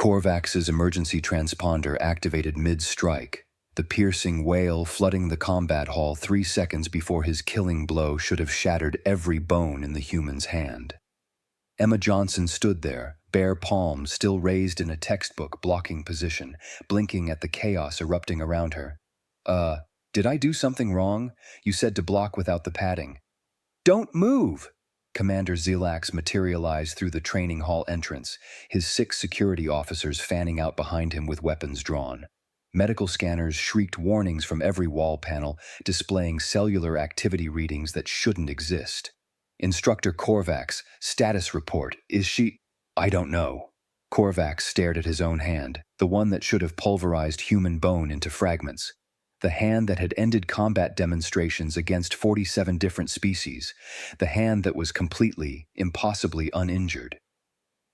Korvax's emergency transponder activated mid-strike, the piercing wail flooding the combat hall 3 seconds before his killing blow should have shattered every bone in the human's hand. Emma Johnson stood there, bare palms still raised in a textbook blocking position, blinking at the chaos erupting around her. Did I do something wrong? You said to block without the padding." "Don't move!" Commander Zilax materialized through the training hall entrance, his 6 security officers fanning out behind him with weapons drawn. Medical scanners shrieked warnings from every wall panel, displaying cellular activity readings that shouldn't exist. "Instructor Korvax, status report. Is she—" "I don't know." Korvax stared at his own hand, the one that should have pulverized human bone into fragments. The hand that had ended combat demonstrations against 47 different species. The hand that was completely, impossibly uninjured.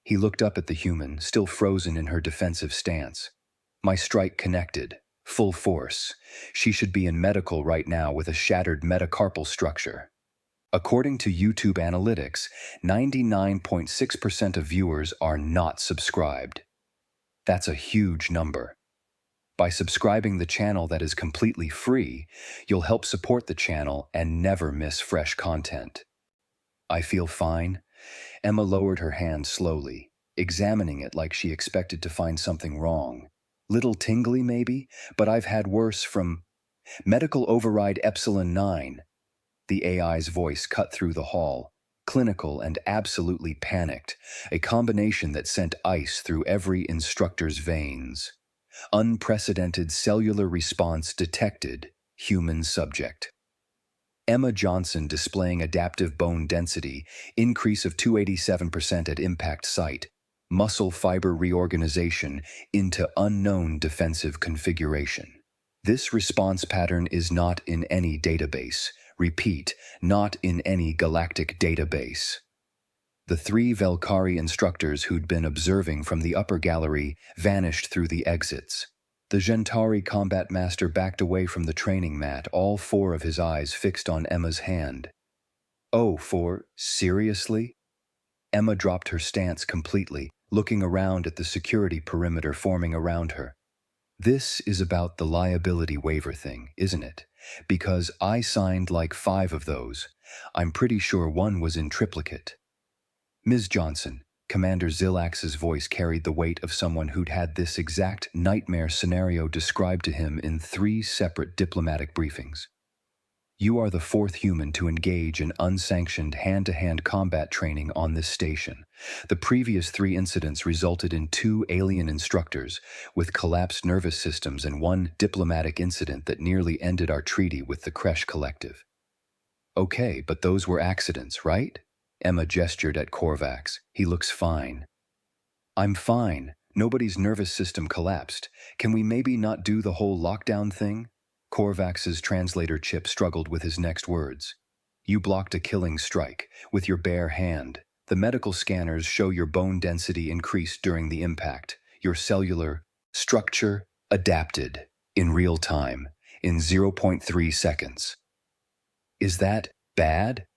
He looked up at the human, still frozen in her defensive stance. "My strike connected. Full force. She should be in medical right now with a shattered metacarpal structure." According to YouTube analytics, 99.6% of viewers are not subscribed. That's a huge number. By subscribing the channel that is completely free, you'll help support the channel and never miss fresh content. "I feel fine." Emma lowered her hand slowly, examining it like she expected to find something wrong. "Little tingly maybe, but I've had worse from—" "Medical override Epsilon 9. The AI's voice cut through the hall, clinical and absolutely panicked, a combination that sent ice through every instructor's veins. "Unprecedented cellular response detected, human subject." Emma Johnson displaying adaptive bone density, increase of 287% at impact site, muscle fiber reorganization into unknown defensive configuration. This response pattern is not in any database. Repeat, not in any galactic database. The 3 Velkari instructors who'd been observing from the upper gallery vanished through the exits. The Gentari combat master backed away from the training mat, all 4 of his eyes fixed on Emma's hand. Seriously? Emma dropped her stance completely, looking around at the security perimeter forming around her. "This is about the liability waiver thing, isn't it? Because I signed like 5 of those. I'm pretty sure one was in triplicate." "Ms. Johnson," Commander Zilax's voice carried the weight of someone who'd had this exact nightmare scenario described to him in 3 separate diplomatic briefings. "You are the 4th human to engage in unsanctioned hand-to-hand combat training on this station. The previous 3 incidents resulted in 2 alien instructors with collapsed nervous systems and 1 diplomatic incident that nearly ended our treaty with the Kresh Collective." "Okay, but those were accidents, right?" Emma gestured at Korvax. "He looks fine." "I'm fine. Nobody's nervous system collapsed. Can we maybe not do the whole lockdown thing?" Korvax's translator chip struggled with his next words. "You blocked a killing strike with your bare hand. The medical scanners show your bone density increased during the impact. Your cellular structure adapted in real time, in 0.3 seconds. Is that bad?"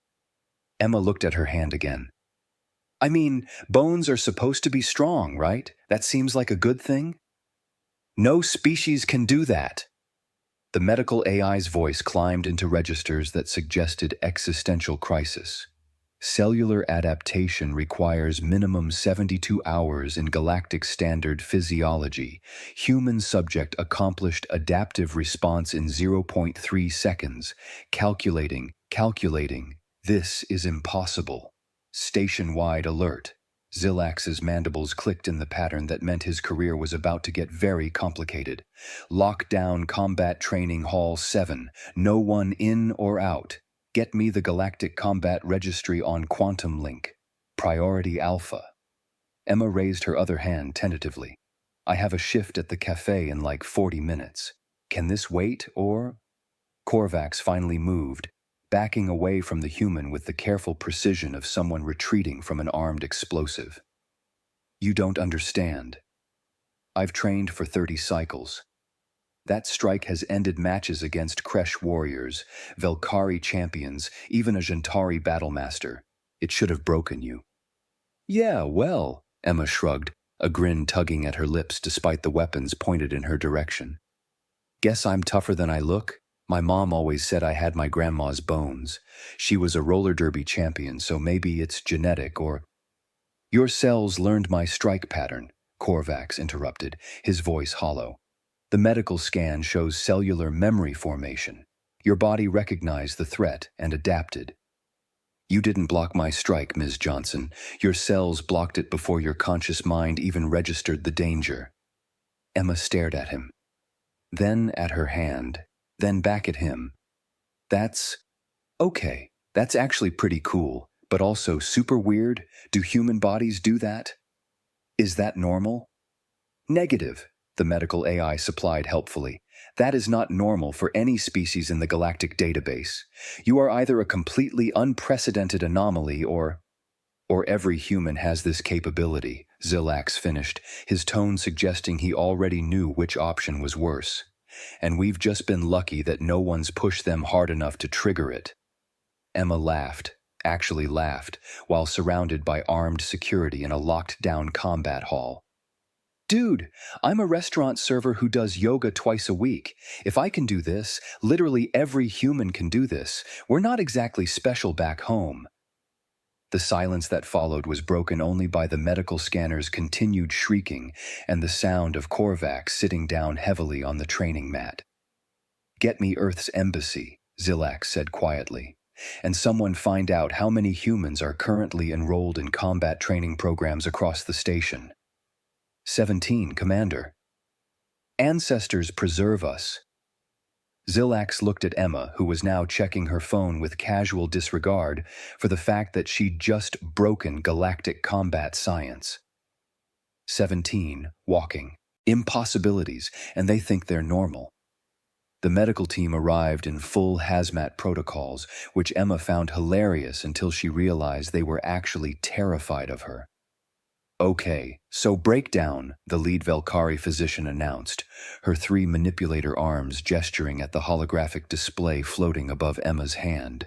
Emma looked at her hand again. "I mean, bones are supposed to be strong, right? That seems like a good thing." "No species can do that." The medical AI's voice climbed into registers that suggested existential crisis. "Cellular adaptation requires minimum 72 hours in galactic standard physiology. Human subject accomplished adaptive response in 0.3 seconds. Calculating. This is impossible. Station-wide alert." Zilax's mandibles clicked in the pattern that meant his career was about to get very complicated. "Lockdown Combat Training Hall 7. No one in or out. Get me the Galactic Combat Registry on Quantum Link. Priority Alpha." Emma raised her other hand tentatively. "I have a shift at the cafe in like 40 minutes. Can this wait, or—" Korvax finally moved, backing away from the human with the careful precision of someone retreating from an armed explosive. "You don't understand. I've trained for 30 cycles. That strike has ended matches against Kresh warriors, Velkari champions, even a Gentari battlemaster. It should have broken you." "Yeah, well," Emma shrugged, a grin tugging at her lips despite the weapons pointed in her direction. Guess I'm tougher than I look? My mom always said I had my grandma's bones. She was a roller derby champion, so maybe it's genetic or... Your cells learned my strike pattern, Korvax interrupted, his voice hollow. The medical scan shows cellular memory formation. Your body recognized the threat and adapted. You didn't block my strike, Ms. Johnson. Your cells blocked it before your conscious mind even registered the danger. Emma stared at him, then at her hand, then back at him. That's... okay, that's actually pretty cool, but also super weird. Do human bodies do that? Is that normal? Negative, the medical AI supplied helpfully. That is not normal for any species in the Galactic database. You are either a completely unprecedented anomaly or every human has this capability, Zilax finished, his tone suggesting he already knew which option was worse. And we've just been lucky that no one's pushed them hard enough to trigger it. Emma laughed, actually laughed, while surrounded by armed security in a locked-down combat hall. Dude, I'm a restaurant server who does yoga twice a week. If I can do this, literally every human can do this. We're not exactly special back home. The silence that followed was broken only by the medical scanner's continued shrieking and the sound of Korvax sitting down heavily on the training mat. Get me Earth's embassy, Zilax said quietly, and someone find out how many humans are currently enrolled in combat training programs across the station. 17, Commander. Ancestors preserve us. Zilax looked at Emma, who was now checking her phone with casual disregard for the fact that she'd just broken galactic combat science. 17, walking. Impossibilities, and they think they're normal. The medical team arrived in full hazmat protocols, which Emma found hilarious until she realized they were actually terrified of her. Okay, so breakdown, the lead Velkari physician announced, her 3 manipulator arms gesturing at the holographic display floating above Emma's hand.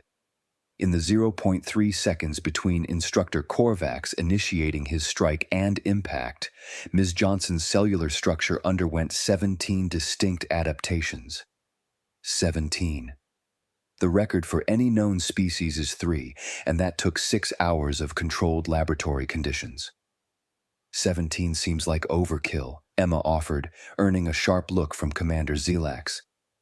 In the 0.3 seconds between Instructor Korvax initiating his strike and impact, Ms. Johnson's cellular structure underwent 17 distinct adaptations. 17. The record for any known species is 3, and that took 6 hours of controlled laboratory conditions. 17 seems like overkill, Emma offered, earning a sharp look from Commander Zilax.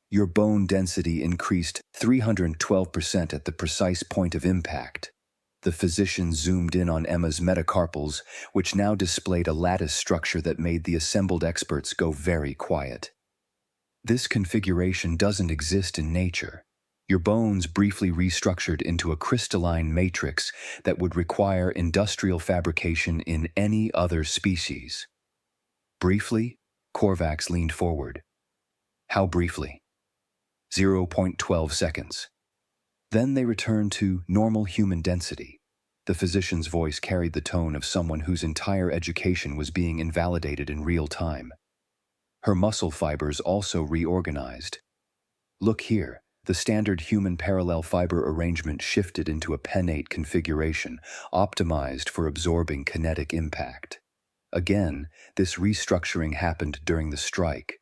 Your bone density increased 312% at the precise point of impact. The physician zoomed in on Emma's metacarpals, which now displayed a lattice structure that made the assembled experts go very quiet. This configuration doesn't exist in nature. Your bones briefly restructured into a crystalline matrix that would require industrial fabrication in any other species. Briefly, Korvax leaned forward. How briefly? 0.12 seconds. Then they returned to normal human density. The physician's voice carried the tone of someone whose entire education was being invalidated in real time. Her muscle fibers also reorganized. Look here. The standard human parallel fiber arrangement shifted into a pennate configuration, optimized for absorbing kinetic impact. Again, this restructuring happened during the strike.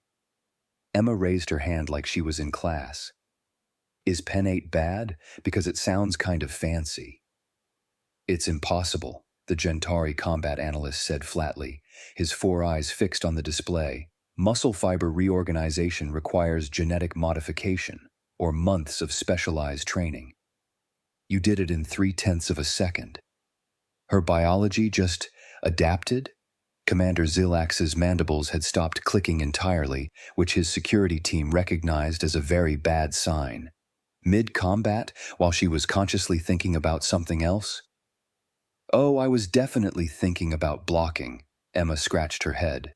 Emma raised her hand like she was in class. Is pennate bad? Because it sounds kind of fancy. It's impossible, the Gentari combat analyst said flatly, his 4 eyes fixed on the display. Muscle fiber reorganization requires genetic modification, or months of specialized training. You did it in 0.3 of a second. Her biology just adapted? Commander Zilax's mandibles had stopped clicking entirely, which his security team recognized as a very bad sign. Mid-combat, while she was consciously thinking about something else? Oh, I was definitely thinking about blocking, Emma scratched her head.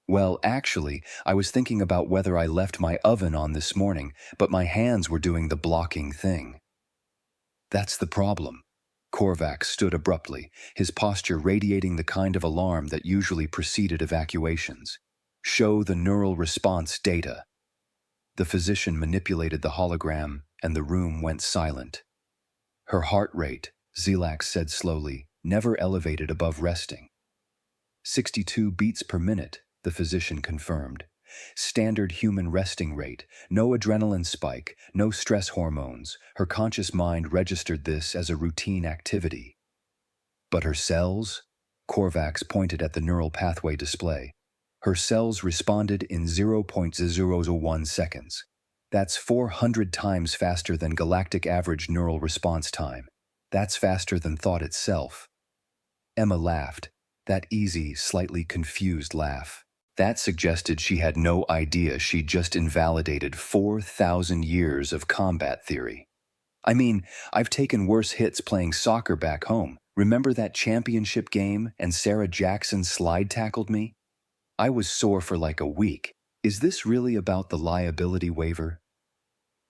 Well, actually, I was thinking about whether I left my oven on this morning, but my hands were doing the blocking thing. That's the problem. Korvax stood abruptly, his posture radiating the kind of alarm that usually preceded evacuations. Show the neural response data. The physician manipulated the hologram, and the room went silent. Her heart rate, Zilax said slowly, never elevated above resting. 62 beats per minute, the physician confirmed. Standard human resting rate, no adrenaline spike, no stress hormones. Her conscious mind registered this as a routine activity. But her cells? Korvax pointed at the neural pathway display. Her cells responded in 0.001 seconds. That's 400 times faster than galactic average neural response time. That's faster than thought itself. Emma laughed, that easy, slightly confused laugh. That suggested she had no idea she'd just invalidated 4,000 years of combat theory. I mean, I've taken worse hits playing soccer back home. Remember that championship game and Sarah Jackson slide tackled me? I was sore for like a week. Is this really about the liability waiver?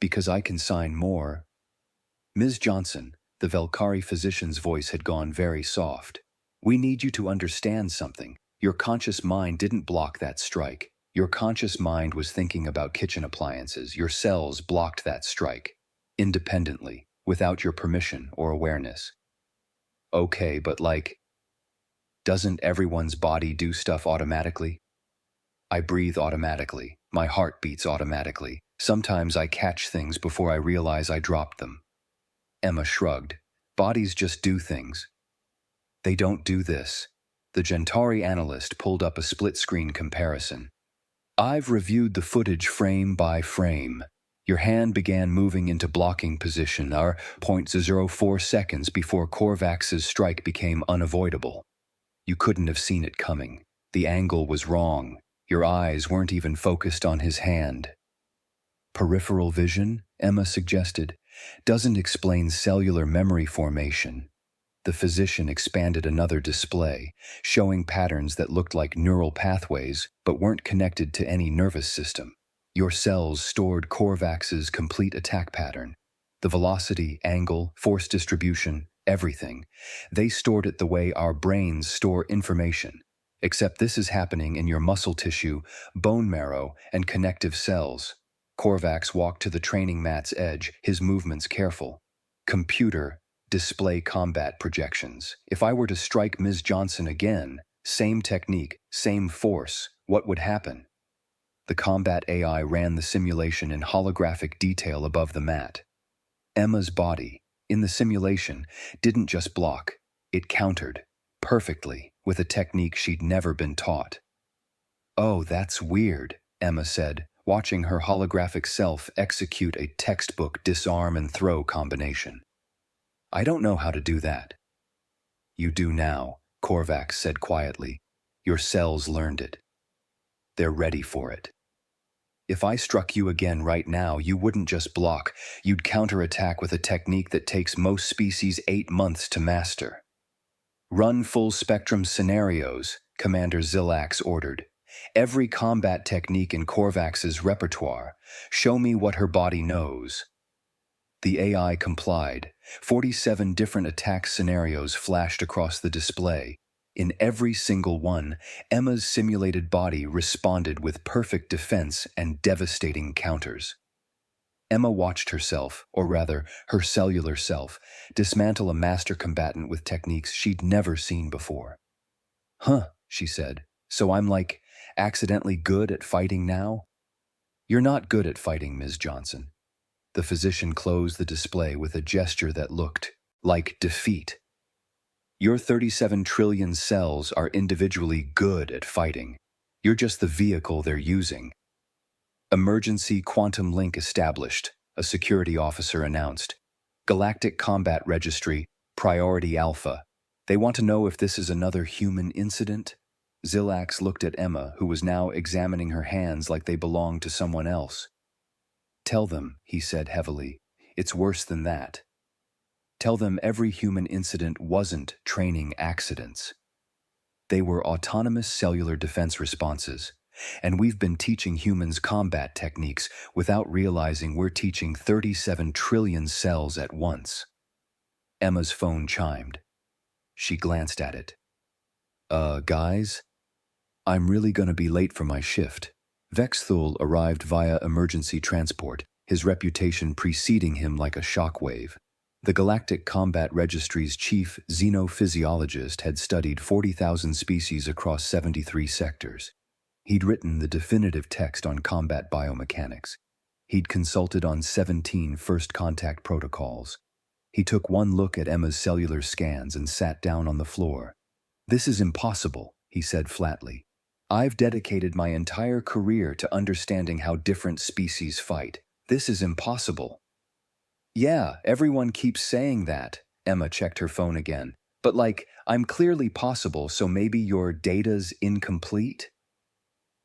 Because I can sign more. Ms. Johnson, the Velkari physician's voice had gone very soft. We need you to understand something. Your conscious mind didn't block that strike. Your conscious mind was thinking about kitchen appliances. Your cells blocked that strike. Independently, without your permission or awareness. Okay, but doesn't everyone's body do stuff automatically? I breathe automatically. My heart beats automatically. Sometimes I catch things before I realize I dropped them. Emma shrugged. Bodies just do things. They don't do this. The Gentari analyst pulled up a split-screen comparison. I've reviewed the footage frame by frame. Your hand began moving into blocking position, or 0.04 seconds before Korvax's strike became unavoidable. You couldn't have seen it coming. The angle was wrong. Your eyes weren't even focused on his hand. Peripheral vision, Emma suggested, doesn't explain cellular memory formation. The physician expanded another display, showing patterns that looked like neural pathways but weren't connected to any nervous system. Your cells stored Korvax's complete attack pattern. The velocity, angle, force distribution, everything. They stored it the way our brains store information. Except this is happening in your muscle tissue, bone marrow, and connective cells. Korvax walked to the training mat's edge, his movements careful. Computer, display combat projections. If I were to strike Ms. Johnson again, same technique, same force, what would happen? The combat AI ran the simulation in holographic detail above the mat. Emma's body, in the simulation, didn't just block, it countered, perfectly, with a technique she'd never been taught. Oh, that's weird, Emma said, watching her holographic self execute a textbook disarm and throw combination. I don't know how to do that. You do now, Korvax said quietly. Your cells learned it. They're ready for it. If I struck you again right now, you wouldn't just block, you'd counterattack with a technique that takes most species 8 months to master. Run full-spectrum scenarios, Commander Zilax ordered. Every combat technique in Korvax's repertoire. Show me what her body knows. The AI complied. 47 different attack scenarios flashed across the display. In every single one, Emma's simulated body responded with perfect defense and devastating counters. Emma watched herself, or rather, her cellular self, dismantle a master combatant with techniques she'd never seen before. Huh, she said. So I'm accidentally good at fighting now? You're not good at fighting, Ms. Johnson. The physician closed the display with a gesture that looked like defeat. Your 37 trillion cells are individually good at fighting. You're just the vehicle they're using. Emergency quantum link established, a security officer announced. Galactic Combat Registry, Priority Alpha. They want to know if this is another human incident? Zilax looked at Emma, who was now examining her hands like they belonged to someone else. Tell them, he said heavily, it's worse than that. Tell them every human incident wasn't training accidents. They were autonomous cellular defense responses, and we've been teaching humans combat techniques without realizing we're teaching 37 trillion cells at once. Emma's phone chimed. She glanced at it. Guys? I'm really gonna be late for my shift. Vexthul arrived via emergency transport, his reputation preceding him like a shockwave. The Galactic Combat Registry's chief xenophysiologist had studied 40,000 species across 73 sectors. He'd written the definitive text on combat biomechanics. He'd consulted on 17 first contact protocols. He took one look at Emma's cellular scans and sat down on the floor. "This is impossible," he said flatly. "I've dedicated my entire career to understanding how different species fight. This is impossible." "Yeah, everyone keeps saying that." Emma checked her phone again. "But I'm clearly possible, so maybe your data's incomplete?"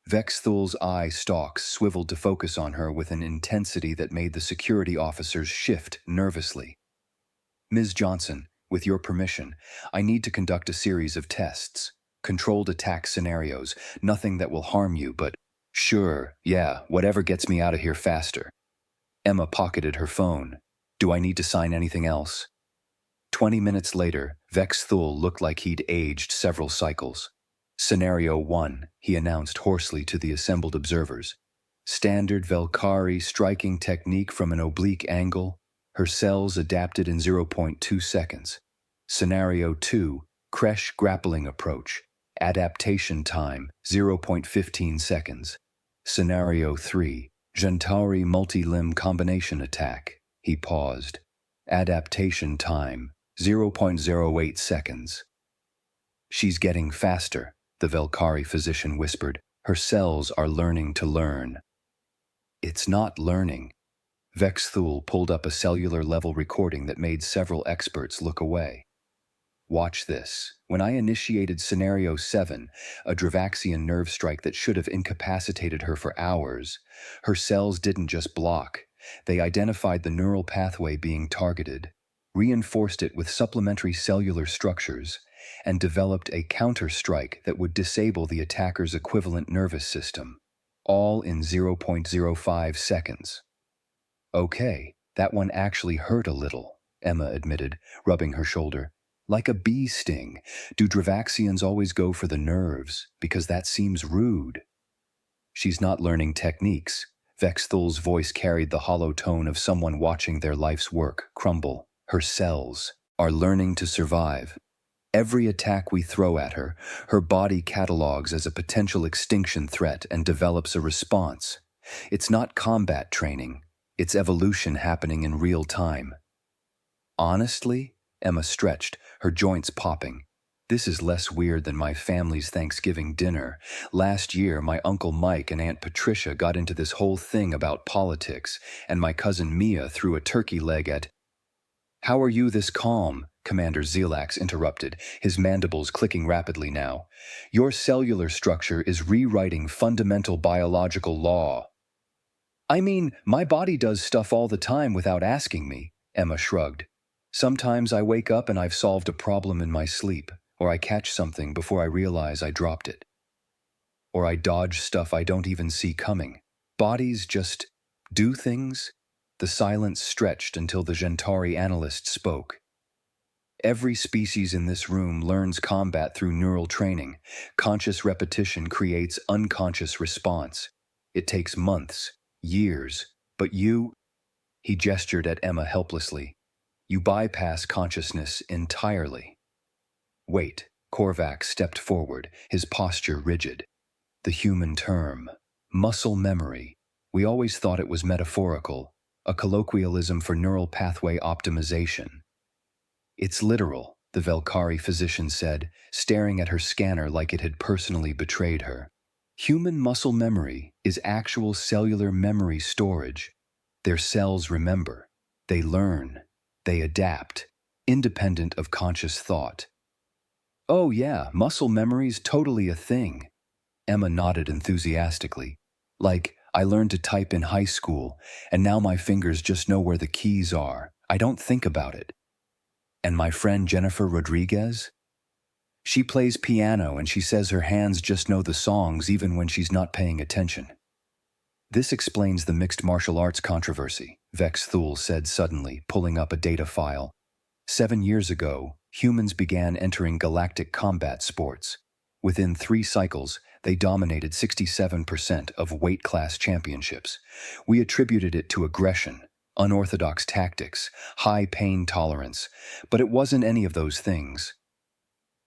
Vexthul's eye stalks swiveled to focus on her with an intensity that made the security officers shift nervously. "Ms. Johnson, with your permission, I need to conduct a series of tests. Controlled attack scenarios, nothing that will harm you, but..." "Sure, yeah, whatever gets me out of here faster." Emma pocketed her phone. "Do I need to sign anything else?" 20 minutes later, Vexthul looked like he'd aged several cycles. "Scenario 1, he announced hoarsely to the assembled observers. "Standard Velkari striking technique from an oblique angle. Her cells adapted in 0.2 seconds. Scenario 2, Kresh grappling approach. Adaptation time, 0.15 seconds. Scenario 3, Gentauri multi-limb combination attack." He paused. "Adaptation time, 0.08 seconds. "She's getting faster," the Velkari physician whispered. "Her cells are learning to learn." "It's not learning." Vexthul pulled up a cellular-level recording that made several experts look away. "Watch this. When I initiated Scenario 7, a Dravaxian nerve strike that should have incapacitated her for hours, her cells didn't just block. They identified the neural pathway being targeted, reinforced it with supplementary cellular structures, and developed a counter-strike that would disable the attacker's equivalent nervous system, all in 0.05 seconds. "Okay, that one actually hurt a little," Emma admitted, rubbing her shoulder. "Like a bee sting. Do Dravaxians always go for the nerves? Because that seems rude." "She's not learning techniques." Vexthul's voice carried the hollow tone of someone watching their life's work crumble. "Her cells are learning to survive. Every attack we throw at her, her body catalogs as a potential extinction threat and develops a response. It's not combat training. It's evolution happening in real time." "Honestly?" Emma stretched, her joints popping. "This is less weird than my family's Thanksgiving dinner. Last year, my Uncle Mike and Aunt Patricia got into this whole thing about politics, and my cousin Mia threw a turkey leg at..." "How are you this calm?" Commander Zelax interrupted, his mandibles clicking rapidly now. "Your cellular structure is rewriting fundamental biological law." "I mean, my body does stuff all the time without asking me," Emma shrugged. "Sometimes I wake up and I've solved a problem in my sleep, or I catch something before I realize I dropped it. Or I dodge stuff I don't even see coming. Bodies just do things." The silence stretched until the Gentauri analyst spoke. "Every species in this room learns combat through neural training. Conscious repetition creates unconscious response. It takes months, years, but you..." He gestured at Emma helplessly. "You bypass consciousness entirely." "Wait." Korvac stepped forward, his posture rigid. "The human term, muscle memory. We always thought it was metaphorical, a colloquialism for neural pathway optimization." "It's literal," the Velkari physician said, staring at her scanner like it had personally betrayed her. "Human muscle memory is actual cellular memory storage. Their cells remember. They learn. They adapt, independent of conscious thought." "Oh yeah, muscle memory's totally a thing." Emma nodded enthusiastically. "I learned to type in high school, and now my fingers just know where the keys are. I don't think about it." "And my friend Jennifer Rodriguez? She plays piano and she says her hands just know the songs even when she's not paying attention." "This explains the mixed martial arts controversy," Vexthul said suddenly, pulling up a data file. 7 years ago, humans began entering galactic combat sports. Within 3 cycles, they dominated 67% of weight class championships. We attributed it to aggression, unorthodox tactics, high pain tolerance, but it wasn't any of those things.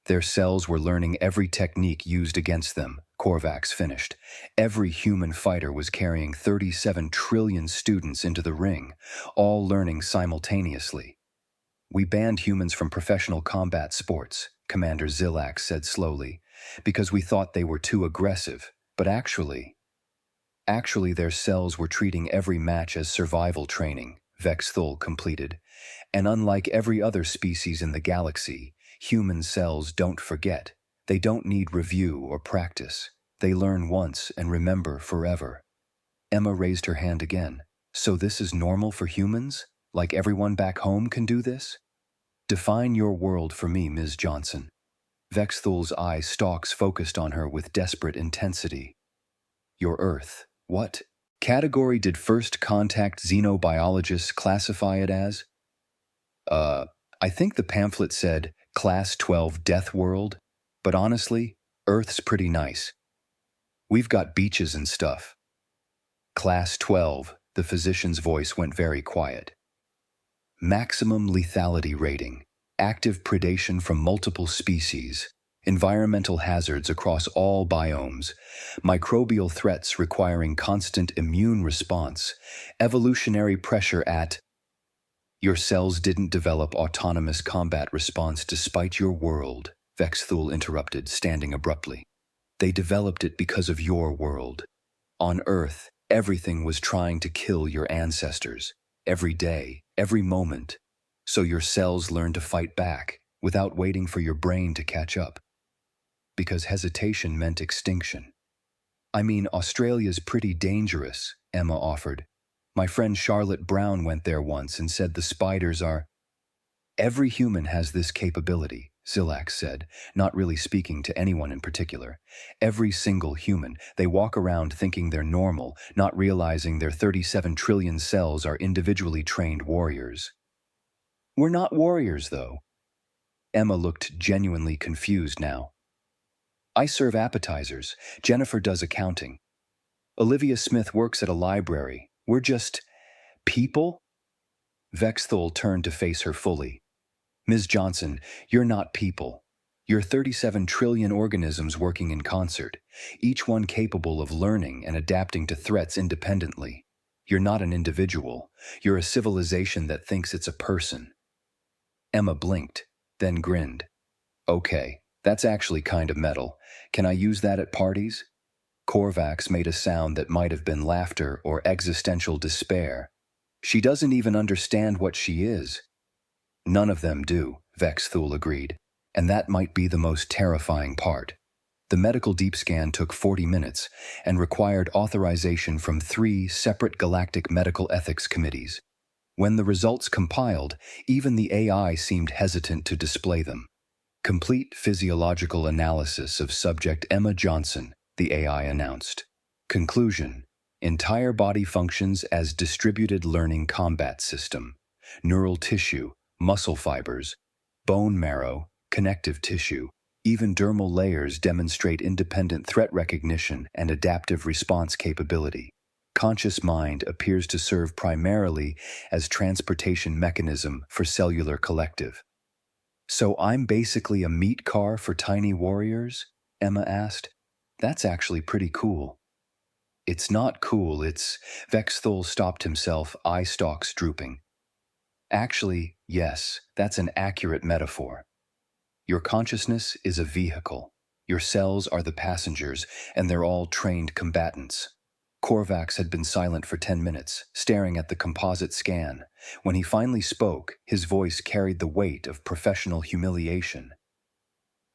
Their cells were learning every technique used against them, Korvax finished. Every human fighter was carrying 37 trillion students into the ring, all learning simultaneously. We banned humans from professional combat sports, Commander Zillax said slowly, because we thought they were too aggressive, but actually their cells were treating every match as survival training, Vexthul completed, and unlike every other species in the galaxy, human cells don't forget. They don't need review or practice. They learn once and remember forever. Emma raised her hand again. So this is normal for humans? Like everyone back home can do this? Define your world for me, Ms. Johnson. Vexthul's eye stalks focused on her with desperate intensity. Your Earth. What category did first contact xenobiologists classify it as? I think the pamphlet said Class 12 Death World, but honestly, Earth's pretty nice. We've got beaches and stuff. Class 12, the physician's voice went very quiet. Maximum lethality rating, active predation from multiple species, environmental hazards across all biomes, microbial threats requiring constant immune response, evolutionary pressure at... Your cells didn't develop autonomous combat response despite your world, Vexthul interrupted, standing abruptly. They developed it because of your world. On Earth, everything was trying to kill your ancestors, every day, every moment. So your cells learned to fight back, without waiting for your brain to catch up. Because hesitation meant extinction. I mean, Australia's pretty dangerous, Emma offered. My friend Charlotte Brown went there once and said the spiders are... Every human has this capability, Zillax said, not really speaking to anyone in particular. Every single human. They walk around thinking they're normal, not realizing their 37 trillion cells are individually trained warriors. We're not warriors, though. Emma looked genuinely confused now. I serve appetizers. Jennifer does accounting. Olivia Smith works at a library. We're just... people? Vexthul turned to face her fully. Ms. Johnson, you're not people. You're 37 trillion organisms working in concert, each one capable of learning and adapting to threats independently. You're not an individual. You're a civilization that thinks it's a person. Emma blinked, then grinned. Okay, that's actually kind of metal. Can I use that at parties? Korvax made a sound that might have been laughter or existential despair. She doesn't even understand what she is. None of them do, Vexthul agreed, and that might be the most terrifying part. The medical deep scan took 40 minutes and required authorization from 3 separate galactic medical ethics committees. When the results compiled, even the AI seemed hesitant to display them. Complete physiological analysis of subject Emma Johnson, the AI announced. Conclusion: entire body functions as distributed learning combat system. Neural tissue, muscle fibers, bone marrow, connective tissue, even dermal layers demonstrate independent threat recognition and adaptive response capability. Conscious mind appears to serve primarily as transportation mechanism for cellular collective. So I'm basically a meat car for tiny warriors? Emma asked. That's actually pretty cool. It's not cool, it's... Vexthul stopped himself, eye stalks drooping. Actually, yes, that's an accurate metaphor. Your consciousness is a vehicle. Your cells are the passengers, and they're all trained combatants. Korvax had been silent for 10 minutes, staring at the composite scan. When he finally spoke, his voice carried the weight of professional humiliation.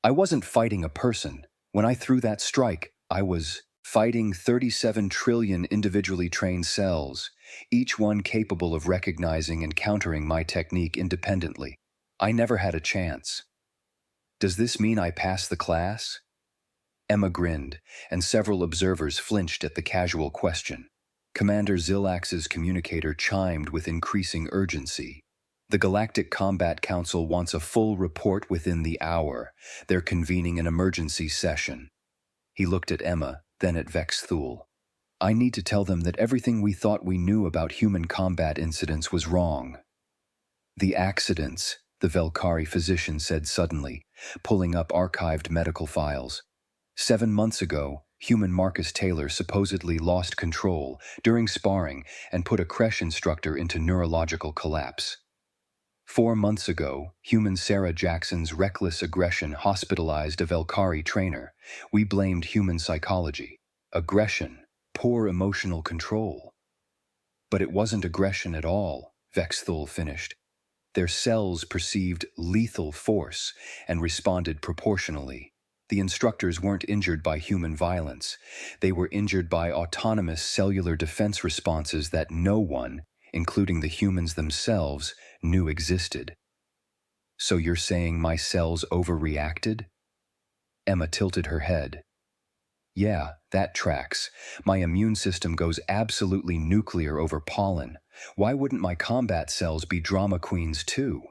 I wasn't fighting a person. When I threw that strike, I was fighting 37 trillion individually trained cells, each one capable of recognizing and countering my technique independently. I never had a chance. Does this mean I passed the class? Emma grinned, and several observers flinched at the casual question. Commander Zillax's communicator chimed with increasing urgency. The Galactic Combat Council wants a full report within the hour. They're convening an emergency session. He looked at Emma, then at Vexthul. I need to tell them that everything we thought we knew about human combat incidents was wrong. The accidents, the Velkari physician said suddenly, pulling up archived medical files. 7 months ago, human Marcus Taylor supposedly lost control during sparring and put a creche instructor into neurological collapse. 4 months ago, human Sarah Jackson's reckless aggression hospitalized a Velkari trainer. We blamed human psychology. Aggression, poor emotional control. But it wasn't aggression at all, Vexthul finished. Their cells perceived lethal force and responded proportionally. The instructors weren't injured by human violence. They were injured by autonomous cellular defense responses that no one, including the humans themselves, knew existed. So you're saying my cells overreacted? Emma tilted her head. Yeah, that tracks. My immune system goes absolutely nuclear over pollen. Why wouldn't my combat cells be drama queens too?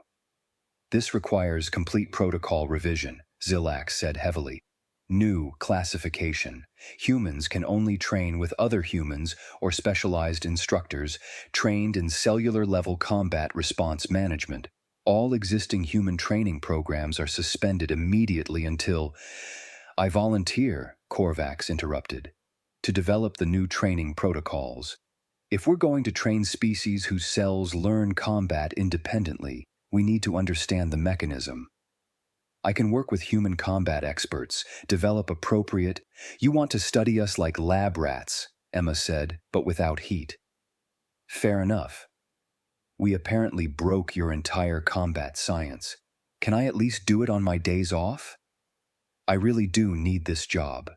This requires complete protocol revision, Zilax said heavily. New classification. Humans can only train with other humans or specialized instructors trained in cellular-level combat response management. All existing human training programs are suspended immediately until... I volunteer, Korvax interrupted, to develop the new training protocols. If we're going to train species whose cells learn combat independently, we need to understand the mechanism. I can work with human combat experts, develop appropriate... You want to study us like lab rats, Emma said, but without heat. Fair enough. We apparently broke your entire combat science. Can I at least do it on my days off? I really do need this job.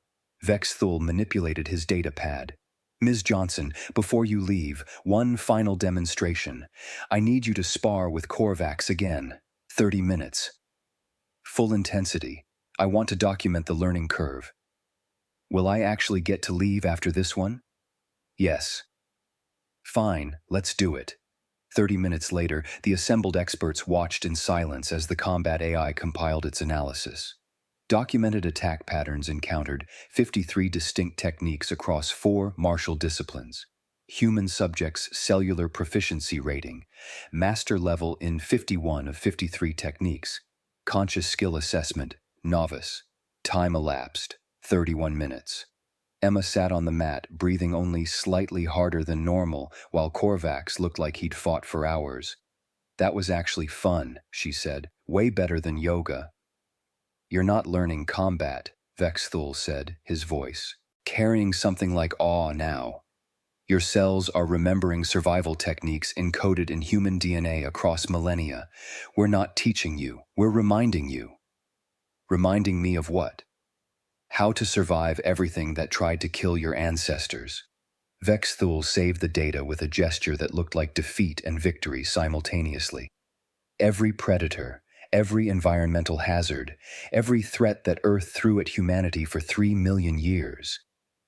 Vexthul manipulated his data pad. Ms. Johnson, before you leave, one final demonstration. I need you to spar with Korvax again. 30 minutes. Full intensity. I want to document the learning curve. Will I actually get to leave after this one? Yes. Fine, let's do it. 30 minutes later, the assembled experts watched in silence as the combat AI compiled its analysis. Documented attack patterns encountered 53 distinct techniques across 4 martial disciplines. Human subjects' cellular proficiency rating, master level in 51 of 53 techniques. Conscious skill assessment, novice. Time elapsed, 31 minutes. Emma sat on the mat, breathing only slightly harder than normal, while Korvax looked like he'd fought for hours. That was actually fun, she said. Way better than yoga. You're not learning combat, Vexthul said, his voice carrying something like awe now. Your cells are remembering survival techniques encoded in human DNA across millennia. We're not teaching you, we're reminding you. Reminding me of what? How to survive everything that tried to kill your ancestors. Vexthul saved the data with a gesture that looked like defeat and victory simultaneously. Every predator, every environmental hazard, every threat that Earth threw at humanity for 3 million years.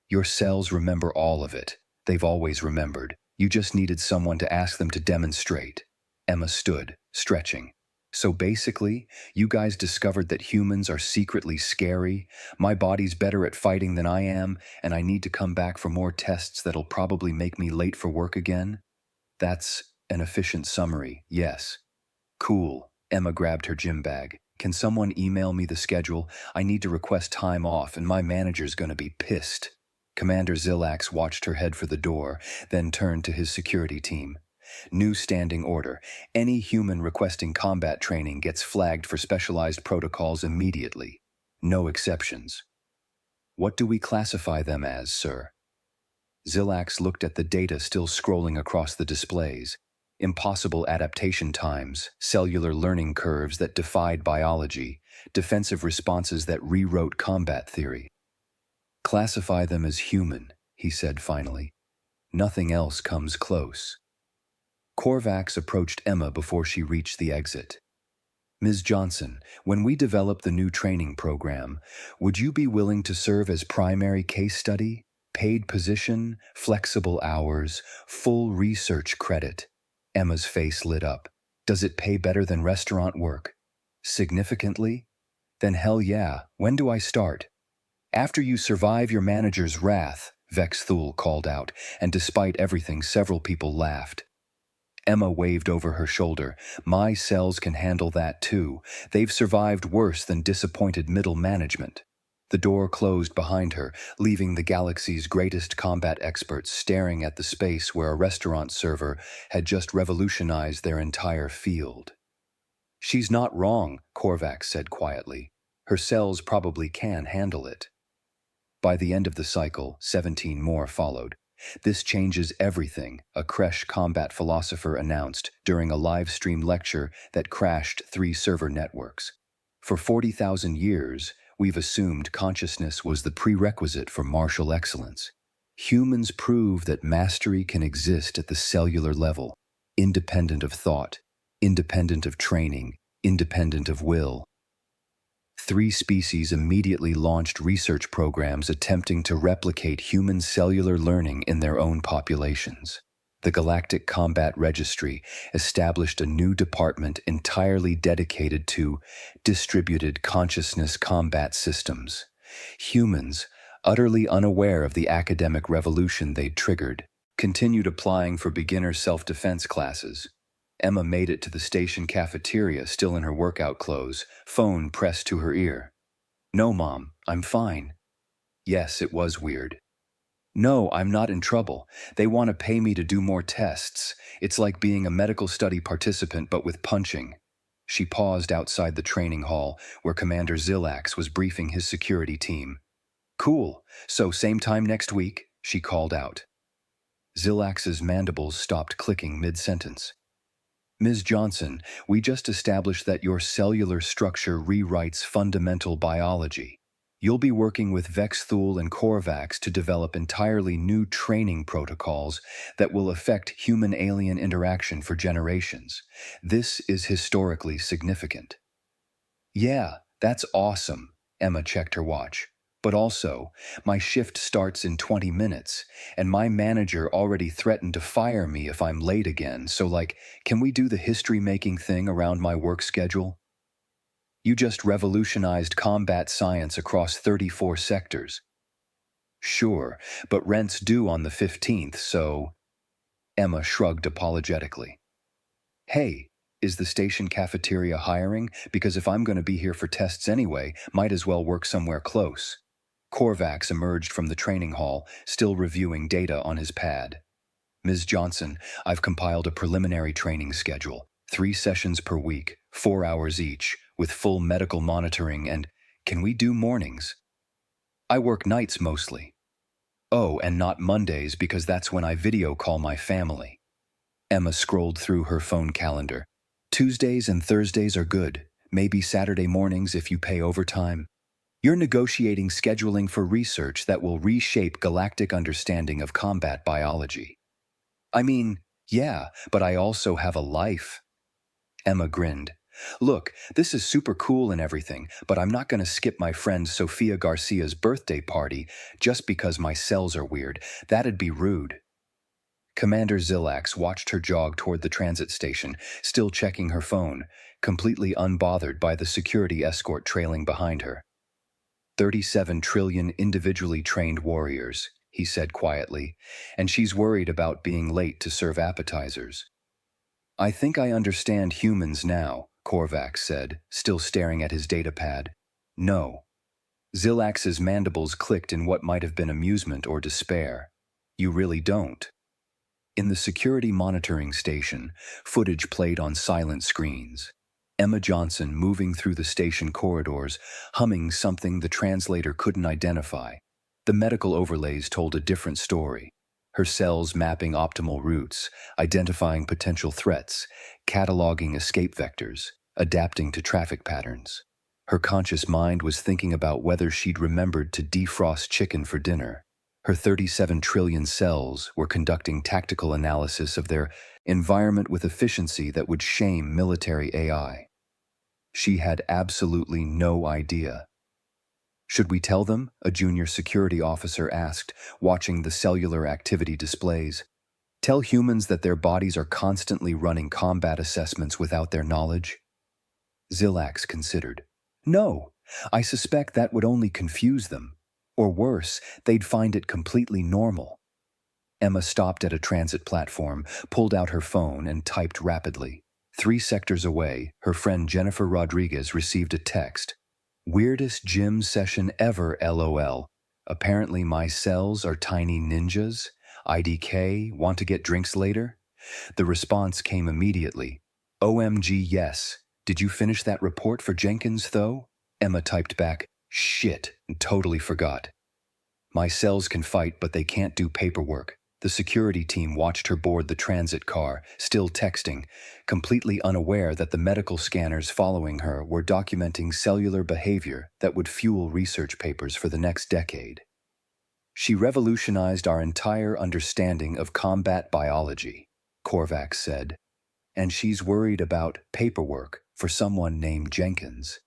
Your cells remember all of it. They've always remembered. You just needed someone to ask them to demonstrate. Emma stood, stretching. So basically, you guys discovered that humans are secretly scary, my body's better at fighting than I am, and I need to come back for more tests that'll probably make me late for work again? That's an efficient summary, yes. Cool. Emma grabbed her gym bag. Can someone email me the schedule? I need to request time off, and my manager's gonna be pissed. Commander Zilax watched her head for the door, then turned to his security team. New standing order. Any human requesting combat training gets flagged for specialized protocols immediately. No exceptions. What do we classify them as, sir? Zilax looked at the data still scrolling across the displays. Impossible adaptation times, cellular learning curves that defied biology, defensive responses that rewrote combat theory. Classify them as human, he said finally. Nothing else comes close. Korvax approached Emma before she reached the exit. Ms. Johnson, when we develop the new training program, would you be willing to serve as primary case study, paid position, flexible hours, full research credit? Emma's face lit up. Does it pay better than restaurant work? Significantly? Then hell yeah, when do I start? After you survive your manager's wrath, Vex Thule called out, and despite everything, several people laughed. Emma waved over her shoulder. My cells can handle that too. They've survived worse than disappointed middle management. The door closed behind her, leaving the galaxy's greatest combat experts staring at the space where a restaurant server had just revolutionized their entire field. She's not wrong, Korvax said quietly. Her cells probably can handle it. By the end of the cycle, 17 more followed. This changes everything, a Kresh combat philosopher announced during a live-stream lecture that crashed 3 server networks. For 40,000 years, we've assumed consciousness was the prerequisite for martial excellence. Humans prove that mastery can exist at the cellular level, independent of thought, independent of training, independent of will. 3 species immediately launched research programs attempting to replicate human cellular learning in their own populations. The Galactic Combat Registry established a new department entirely dedicated to distributed consciousness combat systems. Humans, utterly unaware of the academic revolution they'd triggered, continued applying for beginner self-defense classes. Emma made it to the station cafeteria, still in her workout clothes, phone pressed to her ear. No, Mom, I'm fine. Yes, it was weird. No, I'm not in trouble. They want to pay me to do more tests. It's like being a medical study participant but with punching. She paused outside the training hall, where Commander Zillax was briefing his security team. Cool, so same time next week, she called out. Zillax's mandibles stopped clicking mid-sentence. Ms. Johnson, we just established that your cellular structure rewrites fundamental biology. You'll be working with Vex Thule and Korvax to develop entirely new training protocols that will affect human-alien interaction for generations. This is historically significant. Yeah, that's awesome, Emma checked her watch. But also, my shift starts in 20 minutes, and my manager already threatened to fire me if I'm late again, so can we do the history-making thing around my work schedule? You just revolutionized combat science across 34 sectors. Sure, but rent's due on the 15th, so… Emma shrugged apologetically. Hey, is the station cafeteria hiring? Because if I'm going to be here for tests anyway, might as well work somewhere close. Korvax emerged from the training hall, still reviewing data on his pad. Ms. Johnson, I've compiled a preliminary training schedule. 3 sessions per week, 4 hours each, with full medical monitoring and… Can we do mornings? I work nights mostly. Oh, and not Mondays because that's when I video call my family. Emma scrolled through her phone calendar. Tuesdays and Thursdays are good, maybe Saturday mornings if you pay overtime. You're negotiating scheduling for research that will reshape galactic understanding of combat biology. I mean, yeah, but I also have a life. Emma grinned. Look, this is super cool and everything, but I'm not going to skip my friend Sofia Garcia's birthday party just because my cells are weird. That'd be rude. Commander Zillax watched her jog toward the transit station, still checking her phone, completely unbothered by the security escort trailing behind her. 37 trillion individually trained warriors, he said quietly, and she's worried about being late to serve appetizers. I think I understand humans now, Korvax said, still staring at his datapad. No. Zillax's mandibles clicked in what might have been amusement or despair. You really don't. In the security monitoring station, footage played on silent screens. Emma Johnson moving through the station corridors, humming something the translator couldn't identify. The medical overlays told a different story. Her cells mapping optimal routes, identifying potential threats, cataloging escape vectors, adapting to traffic patterns. Her conscious mind was thinking about whether she'd remembered to defrost chicken for dinner. Her 37 trillion cells were conducting tactical analysis of their environment with efficiency that would shame military AI. She had absolutely no idea. Should we tell them? A junior security officer asked, watching the cellular activity displays. Tell humans that their bodies are constantly running combat assessments without their knowledge? Zillax considered. No, I suspect that would only confuse them. Or worse, they'd find it completely normal. Emma stopped at a transit platform, pulled out her phone, and typed rapidly. 3 sectors away, her friend Jennifer Rodriguez received a text. Weirdest gym session ever, lol. Apparently my cells are tiny ninjas. IDK, want to get drinks later? The response came immediately. OMG, yes. Did you finish that report for Jenkins, though? Emma typed back, shit, and totally forgot. My cells can fight, but they can't do paperwork. The security team watched her board the transit car, still texting, completely unaware that the medical scanners following her were documenting cellular behavior that would fuel research papers for the next decade. She revolutionized our entire understanding of combat biology, Korvac said, and she's worried about paperwork for someone named Jenkins.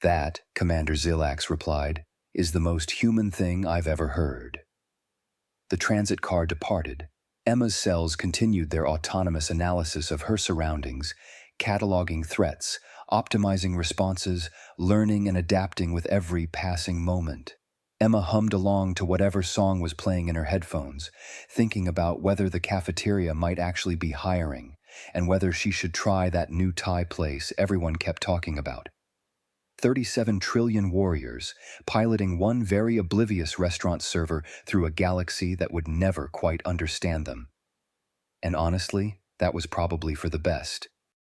That, Commander Zilax replied, is the most human thing I've ever heard. The transit car departed. Emma's cells continued their autonomous analysis of her surroundings, cataloging threats, optimizing responses, learning and adapting with every passing moment. Emma hummed along to whatever song was playing in her headphones, thinking about whether the cafeteria might actually be hiring, and whether she should try that new Thai place everyone kept talking about. 37 trillion warriors, piloting one very oblivious restaurant server through a galaxy that would never quite understand them. And honestly, that was probably for the best.